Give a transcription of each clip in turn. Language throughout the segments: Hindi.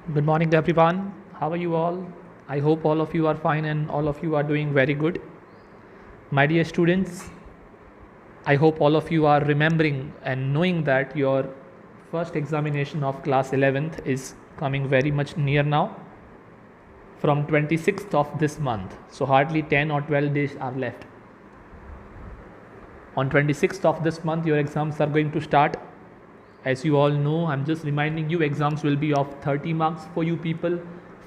Good morning, everyone. How are you all? I hope all of you are fine and all of you are doing very good. My dear students, I hope all of you are remembering and knowing that your first examination of class 11th is coming very much near now from 26th of this month. So hardly 10 or 12 days are left. On 26th of this month, your exams are going to start. As you all know, I'm just reminding you, exams will be of 30 marks for you people.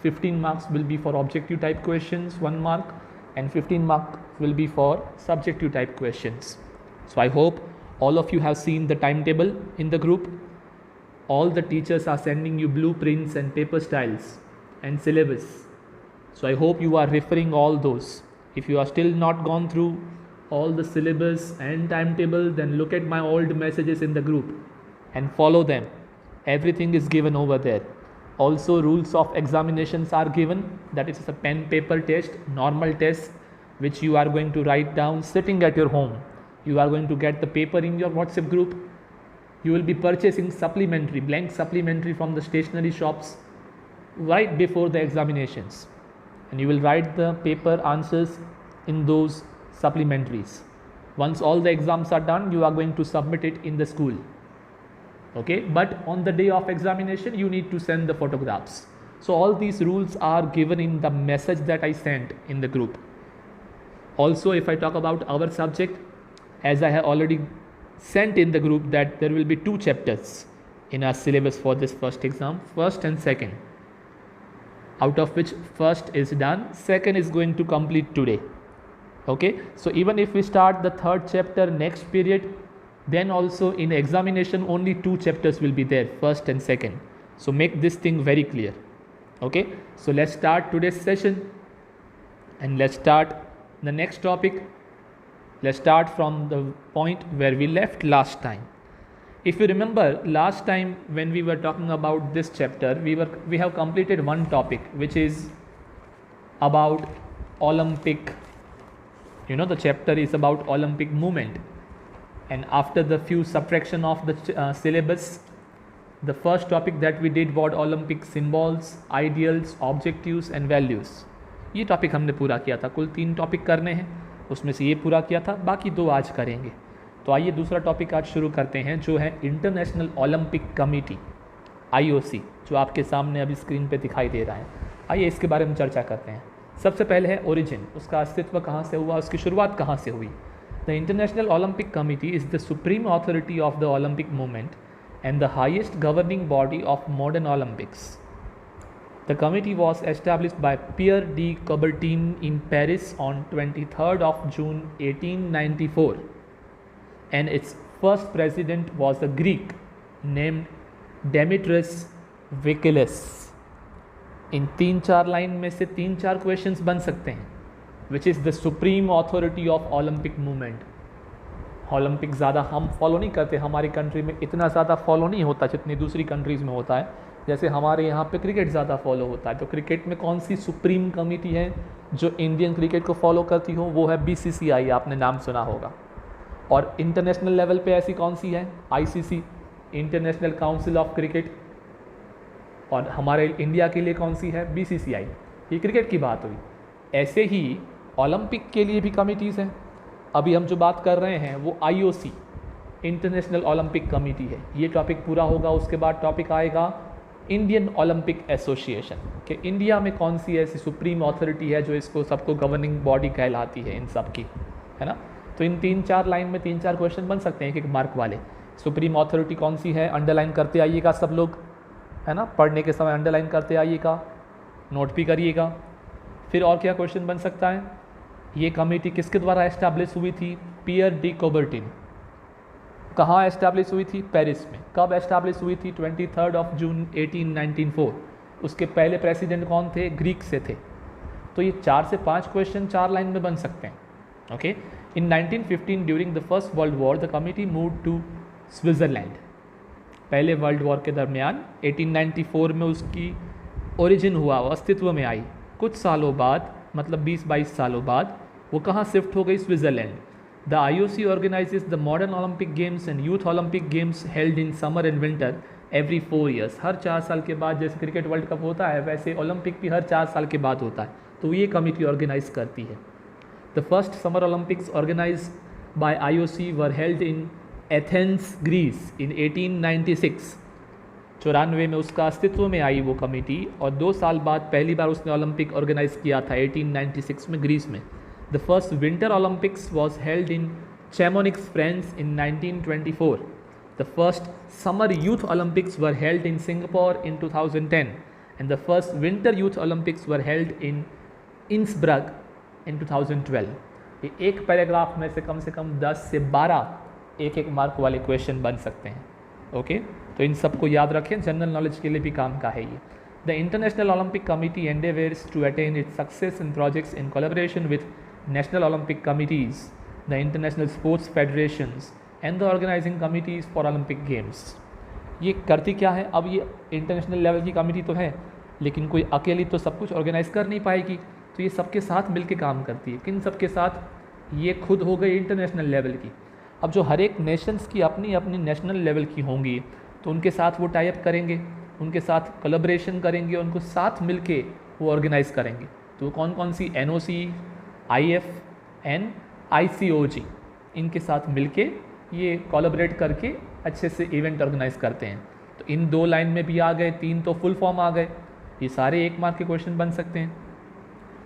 15 marks will be for objective type questions, 1 mark, and 15 mark will be for subjective type questions. So I hope all of you have seen the timetable in the group. All the teachers are sending you blueprints and paper styles and syllabus. So I hope you are referring all those. If you are still not gone through all the syllabus and timetable, then look at my old messages in the group and follow them. Everything is given over there. Also, rules of examinations are given. That is a pen paper test, normal test, which you are going to write down sitting at your home. You are going to get the paper in your WhatsApp group. You will be purchasing supplementary, blank supplementary from the stationery shops right before the examinations. And you will write the paper answers in those supplementaries. Once all the exams are done, you are going to submit it in the school. Okay, but on the day of examination you need to send the photographs. So all these rules are given in the message that I sent in the group. Also, if I talk about our subject, as I have already sent in the group, that there will be 2 chapters in our syllabus for this first exam, first and second, out of which first is done, second is going to complete today. Okay, so even if we start the third chapter next period, then also in examination only 2 chapters will be there, first and second. So make this thing very clear. Okay, so let's start today's session and let's start the next topic. Let's start from the point where we left last time. If you remember, last time when we were talking about this chapter, we have completed one topic, which is about Olympic. The chapter is about Olympic movement. And after the few subtraction of the syllabus, the first topic that we did was Olympic symbols, ideals, objectives and values. ये टॉपिक हमने पूरा किया था. कुल 3 टॉपिक करने हैं, उसमें से ये पूरा किया था, बाकी 2 आज करेंगे. तो आइए दूसरा टॉपिक आज शुरू करते हैं, जो है इंटरनेशनल ओलंपिक कमेटी, IOC, जो आपके सामने अभी स्क्रीन पे दिखाई दे रहा है. आइए इसके बारे में चर्चा करते हैं. सबसे पहले है ओरिजिन, उसका अस्तित्व कहाँ से हुआ, उसकी शुरुआत कहाँ से हुई. The International Olympic Committee is the supreme authority of the Olympic movement and the highest governing body of modern Olympics. The committee was established by Pierre de Coubertin in Paris on 23rd of June 1894, and its first president was a Greek named Demetrius Vikelis. In 3-4 line में से 3-4 क्वेश्चंस बन सकते हैं. Which is the supreme authority of Olympic movement. Olympic ज़्यादा हम फॉलो नहीं करते, हमारी कंट्री में इतना ज़्यादा फॉलो नहीं होता जितनी दूसरी कंट्रीज़ में होता है. जैसे हमारे यहाँ पे क्रिकेट ज़्यादा फॉलो होता है, तो क्रिकेट में कौन सी सुप्रीम कमेटी है जो इंडियन क्रिकेट को फॉलो करती हो, वो है BCCI, आपने नाम सुना होगा. और इंटरनेशनल लेवल पे ऐसी कौन सी है, ICC, international council of cricket. और हमारे इंडिया के लिए कौन सी है, BCCI. ये क्रिकेट की बात हुई. ऐसे ही ओलंपिक के लिए भी कमिटीज़ हैं. अभी हम जो बात कर रहे हैं वो IOC, इंटरनेशनल ओलंपिक कमेटी है. ये टॉपिक पूरा होगा, उसके बाद टॉपिक आएगा इंडियन ओलंपिक एसोसिएशन, कि इंडिया में कौन सी ऐसी सुप्रीम अथॉरिटी है जो इसको सबको गवर्निंग बॉडी कहलाती है इन सब की, है ना. तो इन 3-4 लाइन में 3-4 क्वेश्चन बन सकते हैं, एक मार्क वाले. सुप्रीम अथॉरिटी कौन सी है, अंडरलाइन करते आइएगा सब लोग, है ना. पढ़ने के समय अंडरलाइन करते आइएगा, नोट भी करिएगा. फिर और क्या क्वेश्चन बन सकता है, ये कमेटी किसके द्वारा एस्टैब्लिश हुई थी, पियर डी कोबर्टिन. कहाँ एस्टैब्लिश हुई थी, पेरिस में. कब एस्टैब्लिश हुई थी, 23rd of June 1894. उसके पहले प्रेसिडेंट कौन थे, ग्रीक से थे. तो ये 4 से 5 क्वेश्चन 4 लाइन में बन सकते हैं. Okay. In 1915 during the first world war the committee move to Switzerland. पहले वर्ल्ड वॉर के दरमियान 1894 में उसकी ओरिजिन हुआ, अस्तित्व में आई. कुछ सालों बाद, मतलब 20-22 सालों बाद, वो कहाँ शिफ्ट हो गई, Switzerland. The IOC organizes the modern Olympic Games and Youth Olympic Games held in summer and winter every 4 years, हर 4 साल के बाद, जैसे क्रिकेट वर्ल्ड कप होता है वैसे ओलंपिक भी हर 4 साल के बाद होता है, तो ये कमेटी ऑर्गेनाइज करती है। The first summer Olympics organised by IOC were held in Athens, Greece in 1896। 94 में उसका अस्तित्व में आई वो कमेटी, और 2 साल बाद पहली बार उसने ओलंपिक ऑर्गेनाइज किया था 1896 में ग्रीस में। The first winter Olympics was held in Chamonix, France in 1924। The first summer youth Olympics were held in Singapore in 2010, and the first winter youth Olympics were held in Innsbruck in 2012. ये एक पैराग्राफ में से कम 10 से 12 एक मार्क वाले क्वेश्चन बन सकते हैं। ओके, तो इन सबको याद रखें, जनरल नॉलेज के लिए भी काम का है ये। The international Olympic committee endeavors to attain its success in projects in collaboration with national Olympic committees, the international sports federations and the organizing committees for Olympic games। ये करती क्या है? अब ये इंटरनेशनल लेवल की कमेटी तो है, लेकिन कोई अकेली तो सब कुछ ऑर्गेनाइज कर नहीं पाएगी, तो ये सबके साथ मिलके काम करती है। किन सबके साथ? ये खुद हो गई इंटरनेशनल लेवल की। अब जो हर एक नेशंस की अपनी अपनी नेशनल लेवल की होंगी, तो उनके साथ वो टाई अप करेंगे, उनके साथ कोलैबोरेशन करेंगे, उनको साथ मिलके वो ऑर्गेनाइज करेंगे। तो कौन कौन सी? NOC, IF and ICOG, इनके साथ मिलके ये कोलैबोरेट करके अच्छे से इवेंट ऑर्गेनाइज करते हैं। तो इन 2 लाइन में भी आ गए, 3 तो फुल फॉर्म आ गए, ये सारे 1 मार्क के क्वेश्चन बन सकते हैं।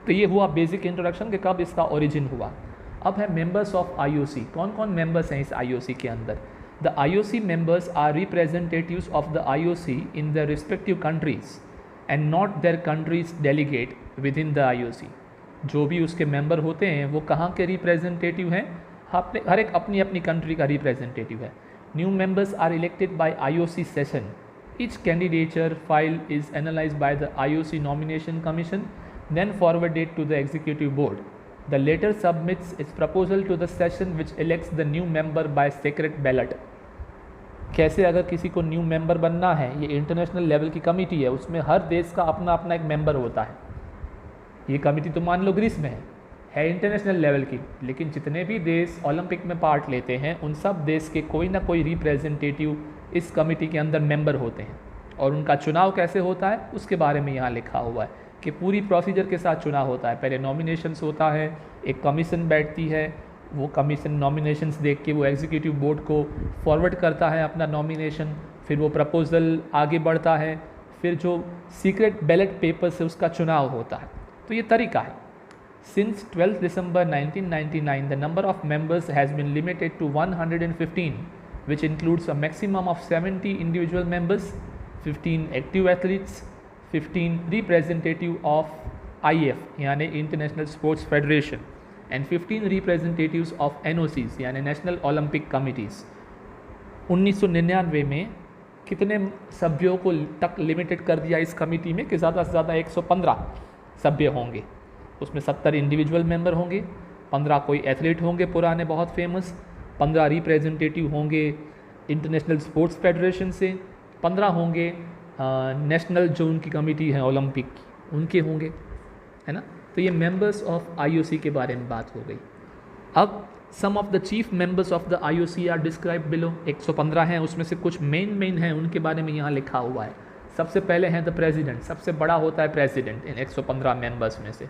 तो ये हुआ बेसिक इंट्रोडक्शन कि कब इसका ओरिजिन हुआ। अब है मेंबर्स ऑफ IOC। कौन कौन मेंबर्स हैं इस IOC के अंदर? The IOC members are representatives of the IOC in the respective countries and not their countries delegate with in the IOC। जो भी उसके मेंबर होते हैं वो कहाँ के रिप्रेजेंटेटिव हैं? हर एक अपनी अपनी कंट्री का रिप्रेजेंटेटिव है। New members are elected by IOC session. Each candidature file is analyse by the IOC nomination commission, then forwarded to the executive board. The latter submits its proposal to the session which elects the new member by secret ballot. कैसे अगर किसी को न्यू मेंबर बनना है, ये इंटरनेशनल लेवल की कमेटी है, उसमें हर देश का अपना अपना एक मेंबर होता है। ये कमेटी तो मान लो ग्रीस में है इंटरनेशनल लेवल की, लेकिन जितने भी देश ओलंपिक में पार्ट लेते हैं उन सब देश के कोई ना कोई रिप्रेजेंटेटिव इस कमेटी के अंदर मेंबर होते हैं। और उनका चुनाव कैसे होता है उसके बारे में यहाँ लिखा हुआ है कि पूरी प्रोसीजर के साथ चुनाव होता है। पहले नॉमिनेशंस होता है, एक कमीशन बैठती है, वो कमीशन नॉमिनेशंस देख के वो एग्जीक्यूटिव बोर्ड को फॉरवर्ड करता है अपना नॉमिनेशन, फिर वो प्रपोजल आगे बढ़ता है, फिर जो सीक्रेट बैलेट पेपर से उसका चुनाव होता है। तो ये तरीका है। Since 12th December 1999, the number of members has been limited to 115, which includes a maximum of 70 individual members, 15 active athletes, 15 representative of IF यानी International Sports Federation, and 15 representatives of NOCs यानी National Olympic Committees। 1999 में कितने सभ्यों को तक लिमिटेड कर दिया इस कमेटी में कि ज़्यादा से ज़्यादा 115 सभ्य होंगे। उसमें 70 इंडिविजुअल मेंबर होंगे, 15 कोई एथलीट होंगे पुराने बहुत फेमस, 15 रिप्रेजेंटेटिव होंगे इंटरनेशनल स्पोर्ट्स फेडरेशन से, 15 होंगे नेशनल जो उनकी कमेटी है ओलंपिक की उनके होंगे, है ना। तो ये मेंबर्स ऑफ IOC के बारे में बात हो गई। अब some of the chief members of the IOC are describe below. 115 हैं, उसमें से कुछ मेन हैं, उनके बारे में यहाँ लिखा हुआ है। सबसे पहले हैं द प्रेसिडेंट, सबसे बड़ा होता है प्रेसिडेंट इन 115 मेंबर्स में से।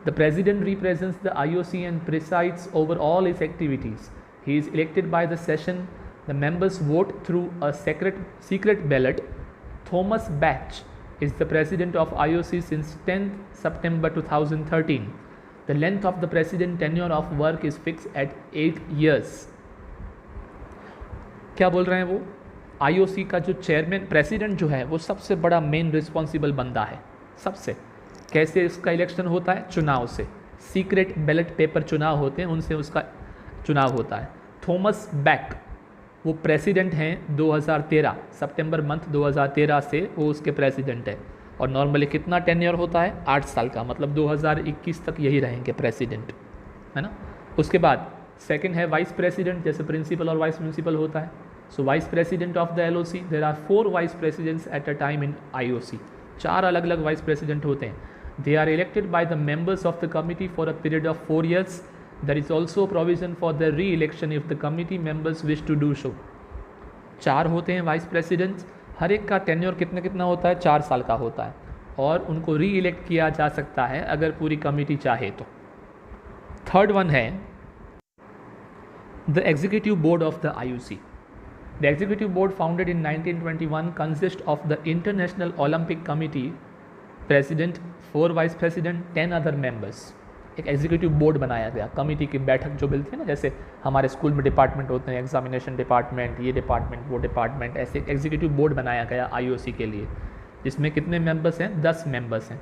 The President represents the IOC and presides over all its activities. He is elected by the session. The members vote through a secret ballot. Thomas Bach is the President of IOC since 10th September 2013. The length of the President tenure of work is fixed at 8 years. क्या बोल रहे हैं वो? IOC का जो चेयरमैन प्रेसिडेंट जो है वो सबसे बड़ा मेन रिस्पॉन्सिबल बंदा है सबसे। कैसे इसका इलेक्शन होता है? चुनाव से। सीक्रेट बैलेट पेपर चुनाव होते हैं, उनसे उसका चुनाव होता है। थॉमस बैक वो प्रेसिडेंट हैं 2013 सितंबर मंथ 2013 से वो उसके प्रेसिडेंट है। और नॉर्मली कितना टेन्योर होता है? 8 साल का, मतलब 2021 तक यही रहेंगे प्रेसिडेंट, है ना। उसके बाद सेकंड है वाइस प्रेसिडेंट, जैसे प्रिंसिपल और वाइस प्रिंसिपल होता है। So vice president of the LOC, there are 4 vice presidents at a time in IOC। 4 अलग अलग वाइस प्रेसिडेंट होते हैं। They are elected by the members of the committee for a period of 4 years. There is also provision for the re-election if the committee members wish to do so. 4 होते हैं वाइस प्रेसिडेंट्स, हर एक का टेन्योर कितना होता है, 4 साल का होता है, और उनको री इलेक्ट किया जा सकता है अगर पूरी कमेटी चाहे तो। थर्ड वन है the executive board of the IOC। The executive board founded in 1921 consist of the international Olympic committee, president, 4 vice president, 10 other members. एक एग्जीक्यूटिव बोर्ड बनाया गया, कमेटी की बैठक जो मिलती है ना, जैसे हमारे स्कूल में डिपार्टमेंट होते हैं, एग्जामिनेशन डिपार्टमेंट, ये डिपार्टमेंट, वो डिपार्टमेंट, ऐसे एक एग्जीक्यूटिव बोर्ड बनाया गया IOC के लिए, जिसमें कितने मेंबर्स हैं, 10 मेंबर्स हैं।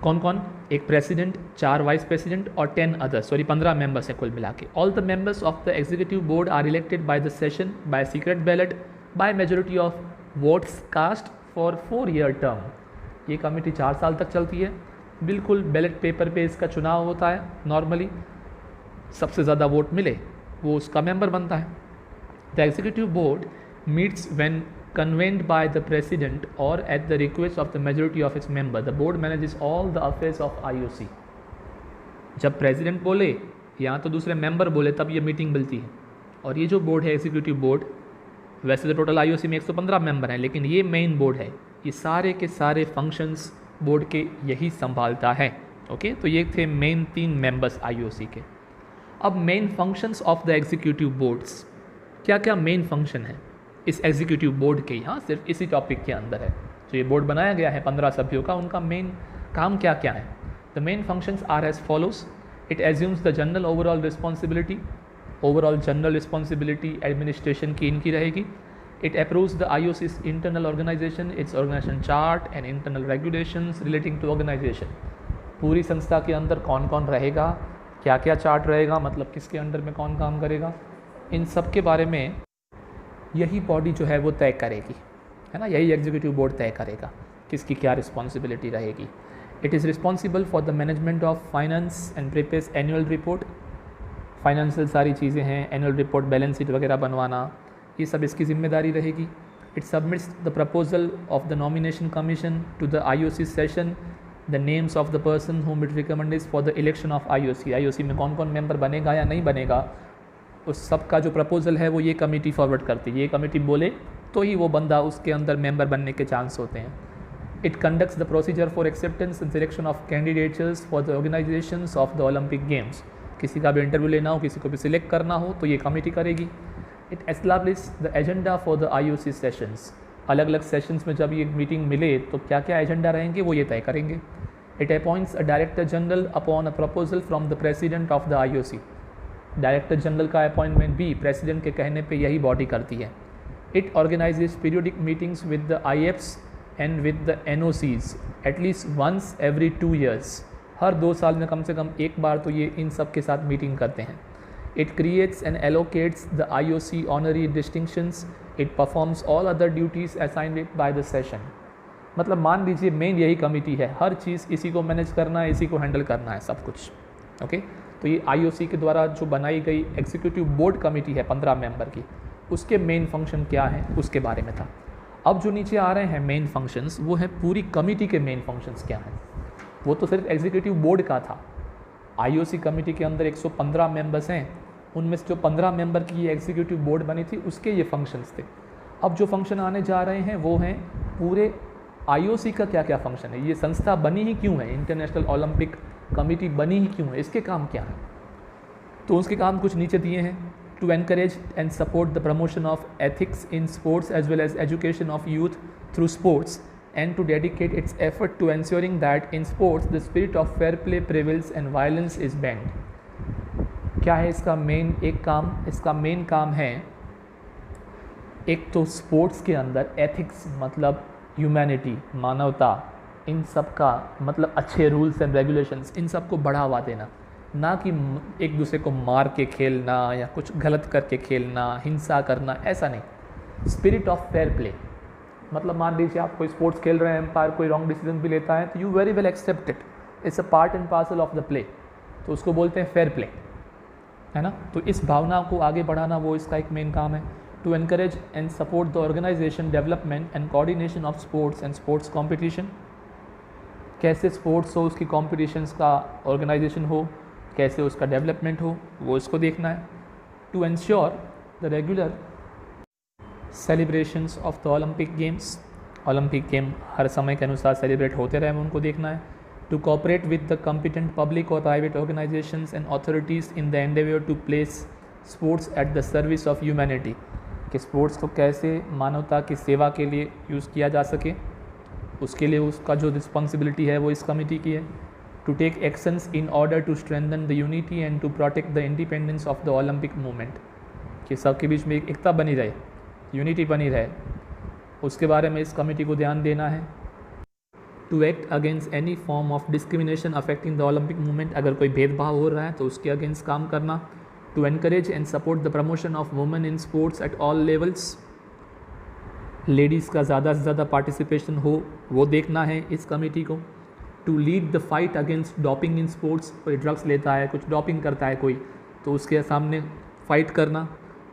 कौन कौन, एक प्रेसिडेंट, 4 वाइस प्रेसिडेंट और 15 मेंबर्स हैं कुल मिला के। All the members of the executive board are elected by the session by secret ballot by majority of votes cast for 4-year term. ये कमेटी 4 साल तक चलती है, बिल्कुल बैलेट पेपर पे इसका चुनाव होता है। नॉर्मली सबसे ज़्यादा वोट मिले वो उसका मेंबर बनता है। The executive board meets when convened by the president or at the request of the majority of its member. The board manages all the affairs of IOC. जब प्रेसिडेंट बोले या तो दूसरे मेंबर बोले तब ये मीटिंग मिलती है। और ये जो बोर्ड है एग्जीक्यूटिव बोर्ड, वैसे तो टोटल IOC में 115 मेंबर हैं, लेकिन ये मेन बोर्ड है, ये सारे के सारे फंक्शंस बोर्ड के यही संभालता है। ओके, तो ये थे मेन 3 मेंबर्स IOC के। अब main functions of the executive boards, क्या क्या मेन फंक्शन है इस एग्जीक्यूटिव बोर्ड के, यहाँ सिर्फ इसी टॉपिक के अंदर है जो ये बोर्ड बनाया गया है 15 सभ्यों का, उनका मेन काम क्या क्या है। The main functions are as follows. It assumes the general overall responsibility, overall general responsibility administration की इनकी रहेगी। It approves the IOC's internal organisation, its organisation chart and internal regulations relating to organisation. पूरी संस्था के अंदर कौन कौन रहेगा, क्या क्या चार्ट रहेगा, मतलब किसके अंडर में कौन काम करेगा, इन सब के बारे में यही बॉडी जो है वो तय करेगी, है ना। यही एग्जीक्यूटिव बोर्ड तय करेगा किसकी क्या रिस्पॉन्सिबिलिटी रहेगी। It is responsible for the management of finance and prepares annual report. Financial सारी चीज़ें हैं, एनुअल रिपोर्ट, बैलेंस शीट वगैरह बनवाना, ये सब इसकी जिम्मेदारी रहेगी। It submits the proposal of the nomination commission to the IOC session, the names of the person whom it recommends for the election of IOC। IOC में कौन कौन मेंबर बनेगा या नहीं बनेगा, उस सब का जो प्रपोजल है वो ये कमेटी फॉरवर्ड करती है। ये कमेटी बोले तो ही वो बंदा उसके अंदर मेंबर बनने के चांस होते हैं। It conducts the procedure for acceptance and selection of candidates for the organisations of the Olympic games. किसी का भी इंटरव्यू लेना हो, किसी को भी सिलेक्ट करना हो तो ये कमेटी करेगी। It establish the agenda for the IOC sessions. अलग अलग सेशंस में जब ये मीटिंग मिले तो क्या क्या एजेंडा रहेंगे वो ये तय करेंगे। It appoints a director general upon a proposal from the president of the IOC। Director general का अपॉइंटमेंट भी प्रेसिडेंट के कहने पे यही बॉडी करती है। It organises periodic meetings with the IFs and with the NOCs at least once every 2 years। हर 2 साल में कम से कम एक बार तो ये इन सब के साथ मीटिंग करते हैं। It creates and allocates the IOC honorary distinctions. It performs all other duties assigned by the session. मतलब मान लीजिए मेन यही कमेटी है, हर चीज़ इसी को मैनेज करना है, इसी को हैंडल करना है सब कुछ। ओके, तो ये IOC के द्वारा जो बनाई गई एग्जीक्यूटिव बोर्ड कमेटी है 15 मेंबर की, उसके मेन फंक्शन क्या है उसके बारे में था। अब जो नीचे आ रहे हैं मेन फंक्शंस, वो है पूरी कमेटी के मेन फंक्शंस क्या हैं। वो तो सिर्फ एग्जीक्यूटिव बोर्ड का था। IOC कमेटी के अंदर 115 मेंबर्स हैं, उनमें से जो 15 मेंबर की ये एग्जीक्यूटिव बोर्ड बनी थी उसके ये फंक्शंस थे। अब जो फंक्शन आने जा रहे हैं वो हैं पूरे IOC का क्या क्या फंक्शन है, ये संस्था बनी ही क्यों है, इंटरनेशनल ओलंपिक कमेटी बनी ही क्यों है, इसके काम क्या है। तो उसके काम कुछ नीचे दिए हैं। To encourage and support the promotion of ethics in sports as well as education of youth through sports and to dedicate its effort to ensuring that in sports the spirit of fair play prevails and violence is banned. क्या है इसका मेन एक काम, इसका मेन काम है एक तो स्पोर्ट्स के अंदर एथिक्स मतलब ह्यूमैनिटी, मानवता, इन सब का मतलब अच्छे रूल्स एंड रेगुलेशंस, इन सब को बढ़ावा देना, ना कि एक दूसरे को मार के खेलना या कुछ गलत करके खेलना, हिंसा करना, ऐसा नहीं। स्पिरिट ऑफ फेयर प्ले मतलब मान लीजिए आप कोई स्पोर्ट्स खेल रहे हैं, एम्पायर कोई रॉन्ग डिसीजन भी लेता है तो you very well accept it, it's a part and parcel of the play, तो उसको बोलते हैं फेयर प्ले, है ना। तो इस भावना को आगे बढ़ाना वो इसका एक मेन काम है। To encourage and support the organisation, development and coordination of sports and sports competition. कैसे स्पोर्ट्स हो, उसकी कॉम्पिटिशन्स का ऑर्गेनाइजेशन हो, कैसे उसका डेवलपमेंट हो, वो इसको देखना है। To ensure the regular celebrations of the Olympic games, Olympic game हर समय के अनुसार सेलिब्रेट होते रहे, हमें उनको देखना है। To cooperate with the competent public और private organisations and authorities in the endeavour to place sports at the service of humanity, कि स्पोर्ट्स को कैसे मानवता की सेवा के लिए यूज़ किया जा सके, उसके लिए उसका जो रिस्पॉन्सिबिलिटी है वो इस कमिटी की है। To take actions in order to strengthen the unity and to protect the independence of the Olympic movement, कि सबके बीच में एक एकता बनी रहे, यूनिटी बनी रहे, उसके बारे में इस कमेटी को ध्यान देना है। To act against any form of discrimination affecting the Olympic movement, अगर कोई भेदभाव हो रहा है तो उसके अगेंस्ट काम करना। To encourage and support the promotion of women in sports at all levels, ladies का ज़्यादा से ज़्यादा पार्टिसिपेशन हो वो देखना है इस कमेटी को। To lead the fight against doping in sports, कोई ड्रग्स लेता है, कुछ डॉपिंग करता है कोई, तो उसके सामने फाइट करना।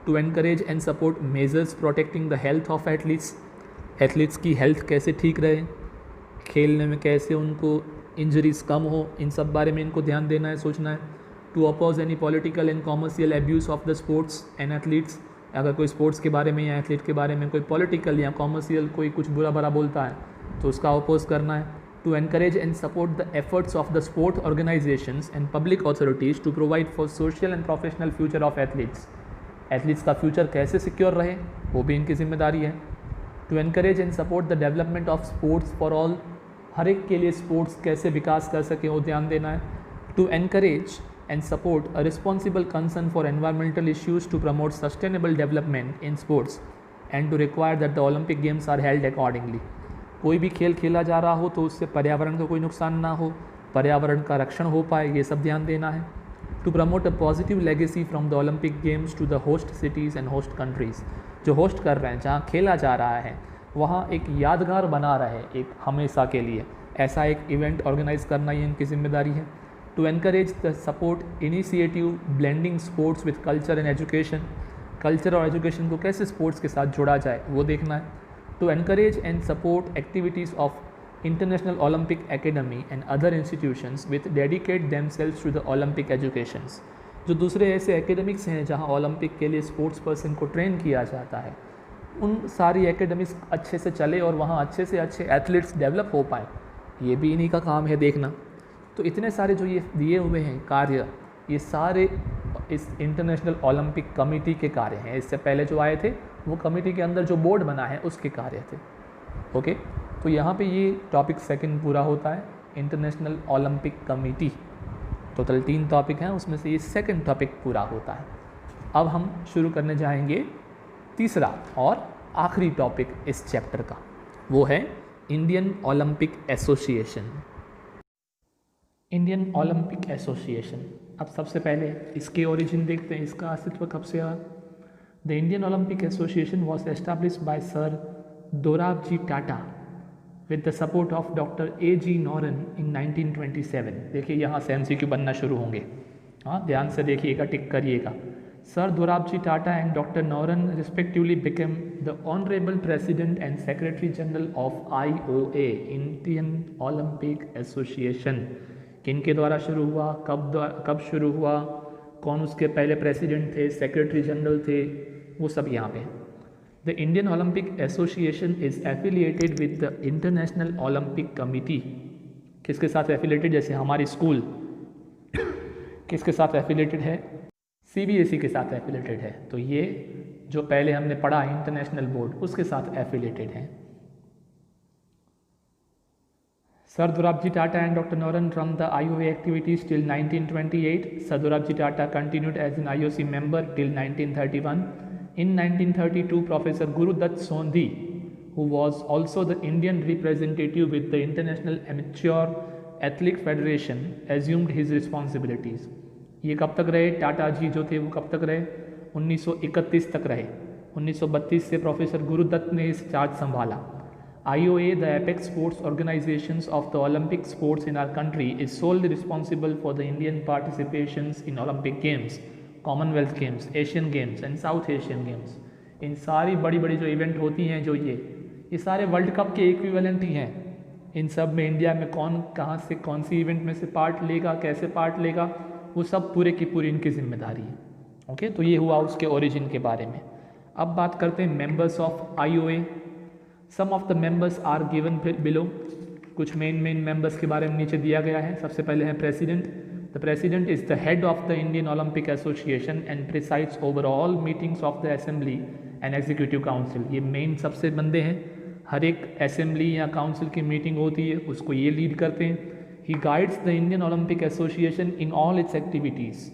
To encourage and support measures protecting the health of athletes, athletes की हेल्थ कैसे ठीक रहे, खेलने में कैसे उनको इंजरीज कम हो, इन सब बारे में इनको ध्यान देना है, सोचना है। To oppose any political and commercial abuse of the sports and athletes, अगर कोई स्पोर्ट्स के बारे में या एथलीट के बारे में कोई पॉलिटिकल या कॉमर्शियल कोई कुछ बुरा भरा बोलता है तो उसका अपोज करना है। To encourage and support the efforts of the sport organisations and public authorities to provide for social and professional future of athletes, athletes का फ्यूचर कैसे सिक्योर रहे वो भी इनकी जिम्मेदारी है। To encourage and support the development of sports for all, हर एक के लिए स्पोर्ट्स कैसे विकास कर सके वो ध्यान देना है। To encourage and support a responsible concern for environmental issues to promote sustainable development in sports and to require that the Olympic Games are held accordingly, कोई भी खेल खेला जा रहा हो तो उससे पर्यावरण को कोई नुकसान ना हो, पर्यावरण का रक्षण हो पाए, ये सब ध्यान देना है। To promote a positive legacy from the Olympic games to the host cities and host countries, जो होस्ट कर रहे हैं, जहाँ खेला जा रहा है वहाँ एक यादगार बना रहे एक हमेशा के लिए, ऐसा एक इवेंट ऑर्गेनाइज करना ये इनकी जिम्मेदारी है। To encourage the support initiative blending sports with culture and education, culture और एजुकेशन को कैसे स्पोर्ट्स के साथ जोड़ा जाए वो देखना है। To encourage and support activities of international Olympic academy and other institutions with dedicate themselves to the Olympic educations, जो दूसरे ऐसे एकेडमिक्स हैं जहां ओलंपिक के लिए स्पोर्ट्स पर्सन को ट्रेन किया जाता है, उन सारी एकेडमिक्स अच्छे से चले और वहाँ अच्छे से अच्छे एथलीट्स डेवलप हो पाए, ये भी इन्हीं का काम है देखना। तो इतने सारे जो ये दिए हुए हैं कार्य, ये सारे इस इंटरनेशनल ओलंपिक कमेटी के कार्य हैं। इससे पहले जो आए थे वो कमेटी के अंदर जो बोर्ड बना है उसके कार्य थे। ओके, तो यहाँ पे ये टॉपिक सेकंड पूरा होता है, international Olympic committee. Total 3 topic हैं, उसमें से ये सेकंड टॉपिक पूरा होता है। अब हम शुरू करने जाएंगे तीसरा और आखिरी टॉपिक इस चैप्टर का, वो है Indian Olympic association. Indian Olympic association, अब सबसे पहले इसके ओरिजिन देखते हैं, इसका अस्तित्व कब से आया। The Indian Olympic association was established bye sir Dorabji Tata with the support of doctor A.G. नॉरन इन 1927। देखिए यहाँ से MCQ बनना शुरू होंगे, हाँ ध्यान से देखिएगा, टिक करिएगा। Sir Dorabji Tata and doctor Noehren respectively became the honourable president and secretary general of IOA, Indian Olympic Association. किनके द्वारा शुरू हुआ, कब शुरू हुआ, कौन उसके पहले प्रेसिडेंट थे, सेक्रेटरी जनरल थे, वो सब यहाँ पे। The Indian Olympic association is affiliated with the international Olympic committee. किसके साथ एफिलिएटेड, जैसे हमारी स्कूल किसके साथ एफिलिएटेड है, CBSE के साथ एफिलिएटेड है, तो ये जो पहले हमने पढ़ा इंटरनेशनल बोर्ड उसके साथ एफिलिएटेड है। Sir Dorabji Tata and Dr. Noran run the IOA activities till 1928. Sir Dorabji Tata continued as an IOC member till 1931. In 1932, Professor Guru Dutt Sondhi, who was also the Indian representative with the International Amateur Athletic Federation, assumed his responsibilities. ये कब तक रहे, टाटा जी जो थे वो कब तक रहे, 1931 तक रहे। 1932 से प्रोफेसर गुरु दत्त ने इस चार्ज संभाला। IOA, the apex sports organizations of the Olympic sports in our country, is solely responsible for the Indian participations in Olympic Games, Commonwealth Games, Asian Games and South Asian Games। इन सारी बड़ी बड़ी जो इवेंट होती हैं जो ये सारे वर्ल्ड कप के इक्विवेलेंट ही हैं। इन सब में इंडिया में कौन कहाँ से कौन सी इवेंट में से पार्ट लेगा, कैसे पार्ट लेगा, वो सब पूरे की पूरी इनकी जिम्मेदारी है। ओके, तो ये हुआ उसके ओरिजिन के बारे में। अब बात करते हैं members of IOA। Some of the members are given below. कुछ मेन मेंबर्स के बारे में नीचे दिया गया है। सबसे पहले है president. The president is the head of the Indian Olympic association and presides over all meetings of the assembly and executive council. ये मेन सबसे बंदे हैं। हर एक असेंबली या काउंसिल की मीटिंग होती है, उसको ये लीड करते हैं। He guides the Indian Olympic Association in all its activities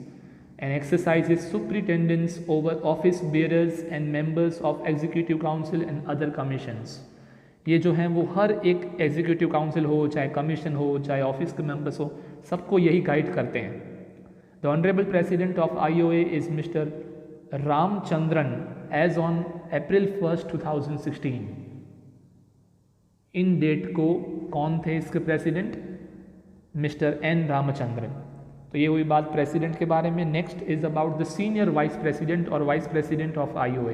and exercises superintendence over office bearers and members of executive council and other commissions। ये जो हैं वो हर एक एग्जीक्यूटिव काउंसिल हो, चाहे कमीशन हो, चाहे ऑफिस के मेंबर्स हो, सबको यही गाइड करते हैं। The honourable president of IOA is mister Ramachandran as on April 1, 2016। इन डेट को कौन थे इसके प्रेसिडेंट? Mister N Ramachandran. तो ये हुई बात प्रेसिडेंट के बारे में। Next is about the senior vice president और vice president of IOA।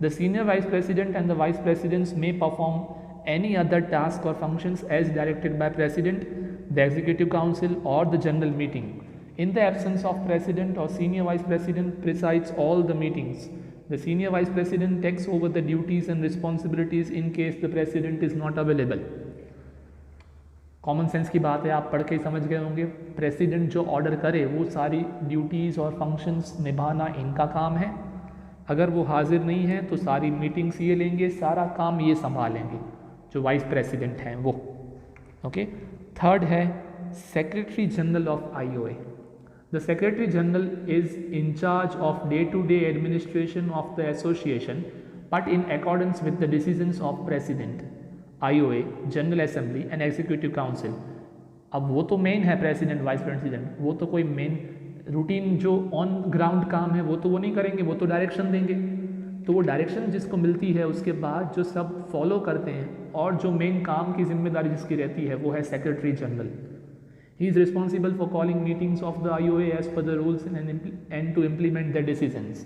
The senior vice president and the vice presidents may perform any other task और functions as directed by president, the executive council और the general meeting. In the absence of president और senior vice president presides all the meetings. The senior vice president takes over the duties and responsibilities in case the president is not available. Common sense की बात है, आप पढ़ के ही समझ गए होंगे। प्रेसिडेंट जो ऑर्डर करे वो सारी ड्यूटीज़ और फंक्शंस निभाना इनका काम है। अगर वो हाजिर नहीं है तो सारी मीटिंग्स ये लेंगे, सारा काम ये संभालेंगे जो वाइस प्रेसिडेंट हैं वो। ओके। थर्ड है secretary general of IOA। The secretary general is in charge of day to day administration of the association but in accordance with the decisions of president, IOA, general assembly and executive council. अब वो तो मेन है प्रेसिडेंट वाइस प्रेसिडेंट, वो तो कोई मेन रूटीन जो ऑन ग्राउंड काम है वो तो वो नहीं करेंगे, वो तो डायरेक्शन देंगे। तो वो डायरेक्शन जिसको मिलती है उसके बाद जो सब फॉलो करते हैं और जो मेन काम की जिम्मेदारी जिसकी रहती है वो है secretary general. He is responsible for calling meetings of the IOA as per the rules and to implement the decisions.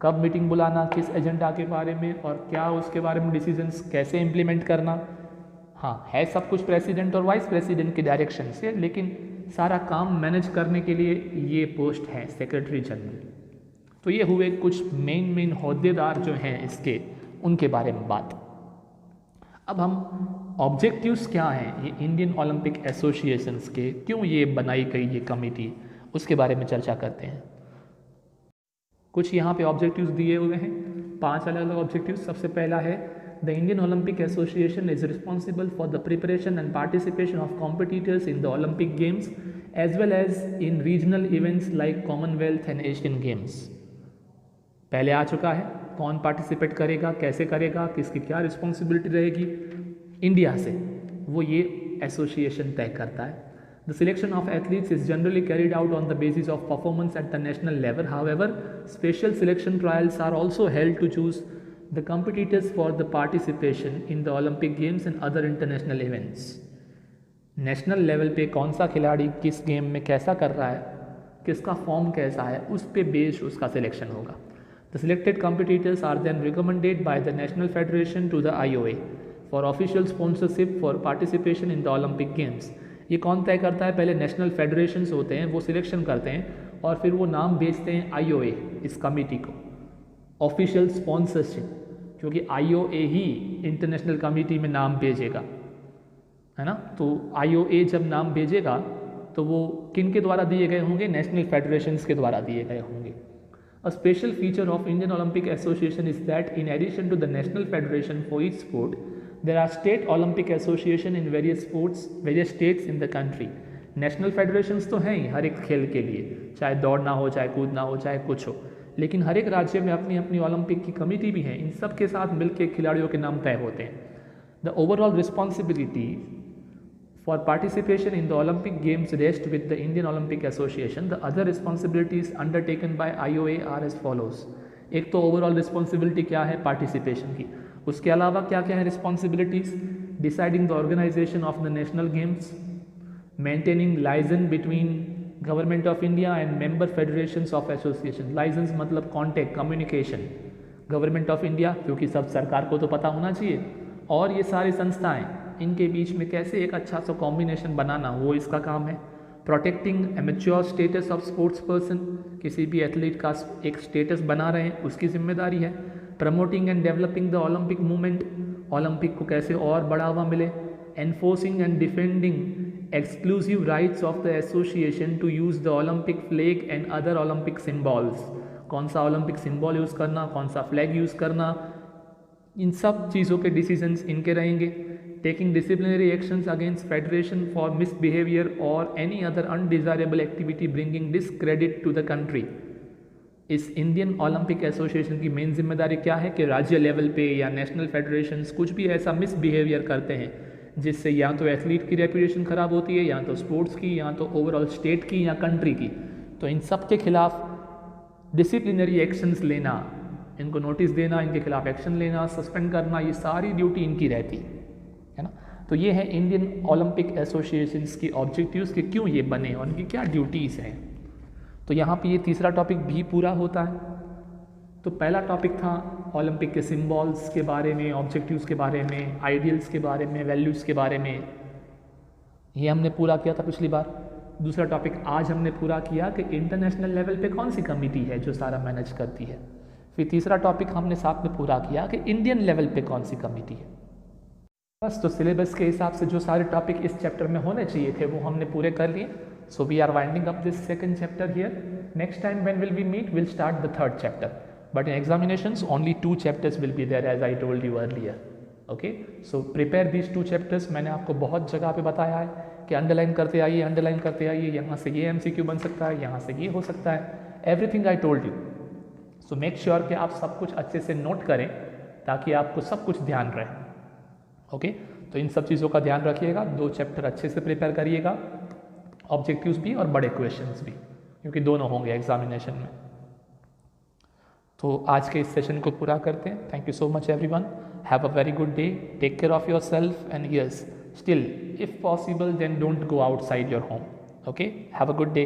कब मीटिंग बुलाना, किस एजेंडा के बारे में और क्या उसके बारे में डिसीजंस कैसे इम्प्लीमेंट करना। हाँ, है सब कुछ प्रेसिडेंट और वाइस प्रेसिडेंट के डायरेक्शन से, लेकिन सारा काम मैनेज करने के लिए ये पोस्ट है सेक्रेटरी जनरल। तो ये हुए कुछ मेन ओहदेदार जो हैं इसके, उनके बारे में बात। अब हम ऑब्जेक्टिव्स क्या हैं ये इंडियन ओलंपिक एसोसिएशंस के, क्यों ये बनाई गई ये कमेटी, उसके बारे में चर्चा करते हैं। कुछ यहाँ पे ऑब्जेक्टिव्स दिए हुए हैं, 5 अलग अलग ऑब्जेक्टिव्स। सबसे पहला है the Indian Olympic association is responsible for the preparation and participation of competitors in the Olympic games as well as in regional events like Commonwealth and Asian games. पहले आ चुका है, कौन पार्टिसिपेट करेगा, कैसे करेगा, किसकी क्या रिस्पॉन्सिबिलिटी रहेगी इंडिया से, वो ये एसोसिएशन तय करता है। The selection of athletes is generally carried out on the basis of performance at the national level. However, special selection trials are also held to choose the competitors for the participation in the Olympic Games and other international events. National level पे कौन सा खिलाड़ी किस गेम में कैसा कर रहा है, किसका फॉर्म कैसा है, उस पे बेस्ड उसका सिलेक्शन होगा। The selected competitors are then recommended by the National Federation to the IOA for official sponsorship for participation in the Olympic Games. ये कौन तय करता है? पहले नेशनल फेडरेशंस होते हैं, वो सिलेक्शन करते हैं और फिर वो नाम भेजते हैं IOA, इस कमेटी को, ऑफिशियल स्पॉन्सरशिप, क्योंकि IOA ही इंटरनेशनल कमेटी में नाम भेजेगा, है ना। तो IOA जब नाम भेजेगा तो वो किन के द्वारा दिए गए होंगे? नेशनल फेडरेशंस के द्वारा दिए गए होंगे। A special feature of Indian Olympic Association is that in addition to the national federation for each sport, there are state Olympic Association in various sports, various states in the country. National federations तो हैं ही हर एक खेल के लिए, चाहे दौड़ना हो, चाहे कूदना हो, चाहे कुछ हो, लेकिन हर एक राज्य में अपनी अपनी ओलंपिक की कमेटी भी है। इन सब के साथ मिलकर खिलाड़ियों के नाम तय होते हैं। The overall responsibility for participation in the Olympic Games rest with the Indian Olympic Association. The other responsibilities undertaken by IOA are as follows. एक तो ओवरऑल रिस्पॉन्सिबिलिटी क्या है? पार्टिसिपेशन की। उसके अलावा क्या क्या है responsibilities? Deciding the organisation of the national games, maintaining liaisons between government of India and member federations of association. Liaisons मतलब contact, communication, government of India, क्योंकि सब सरकार को तो पता होना चाहिए, और ये सारी संस्थाएं, इनके बीच में कैसे एक अच्छा सा कॉम्बिनेशन बनाना, वो इसका काम है। Protecting amateur status of sports person, किसी भी एथलीट का एक स्टेटस बना रहे हैं उसकी जिम्मेदारी है। Promoting and developing the Olympic movement, Olympic को कैसे और बढ़ावा मिले, enforcing and defending exclusive rights of the association to use the Olympic flag and other Olympic symbols, कौन सा ओलंपिक सिंबल यूज़ करना, कौन सा फ्लैग यूज़ करना, इन सब चीज़ों के डिसीजंस इनके रहेंगे। Taking disciplinary actions against federation for misbehaviour और any other undesirable activity bringing discredit to the country. इस इंडियन ओलंपिक एसोसिएशन की मेन जिम्मेदारी क्या है कि राज्य लेवल पे या नेशनल फेडरेशंस कुछ भी ऐसा मिसबिहेवियर करते हैं जिससे या तो एथलीट की रेपुटेशन ख़राब होती है, या तो स्पोर्ट्स की, या तो ओवरऑल स्टेट की या कंट्री की, तो इन सब के खिलाफ डिसिप्लिनरी एक्शंस लेना, इनको नोटिस देना, इनके खिलाफ एक्शन लेना, सस्पेंड करना, ये सारी ड्यूटी इनकी रहती है ना। तो ये है इंडियन ओलंपिक एसोसिएशंस की ऑब्जेक्टिव्स कि क्यों ये बने और इनकी क्या ड्यूटीज़ हैं। तो यहाँ पे ये तीसरा टॉपिक भी पूरा होता है। तो पहला टॉपिक था ओलंपिक के सिम्बॉल्स के बारे में, ऑब्जेक्टिव्स के बारे में, आइडियल्स के बारे में, वैल्यूज़ के बारे में, ये हमने पूरा किया था पिछली बार। दूसरा टॉपिक आज हमने पूरा किया कि इंटरनेशनल लेवल पे कौन सी कमेटी है जो सारा मैनेज करती है। फिर तीसरा टॉपिक हमने साथ में पूरा किया कि इंडियन लेवल पे कौन सी कमेटी है। बस तो सिलेबस के हिसाब से जो सारे टॉपिक इस चैप्टर में होने चाहिए थे वो हमने पूरे कर लिए। So we are winding up this second chapter here. Next time when will we meet will start the third chapter, but in examinations only 2 chapters will be there as I told you earlier. Okay, so prepare these 2 chapters. मैंने आपको बहुत जगह पे बताया है कि अंडरलाइन करते आइए, अंडरलाइन करते आइए, यहाँ से ये MCQ बन सकता है, यहाँ से ये हो सकता है, everything I told you. So make sure कि आप सब कुछ अच्छे से नोट करें ताकि आपको सब कुछ ध्यान रहे। ओके, तो इन सब चीज़ों का ध्यान रखिएगा। 2 चैप्टर अच्छे से प्रिपेयर करिएगा, ऑब्जेक्टिव्स भी और बड़े क्वेश्चंस भी, क्योंकि दोनों होंगे एग्जामिनेशन में। तो आज के इस सेशन को पूरा करते हैं। Thank you so much everyone, have a very good day, take care of your self and yes, still if possible then don't go outside your home. Okay, have a good day.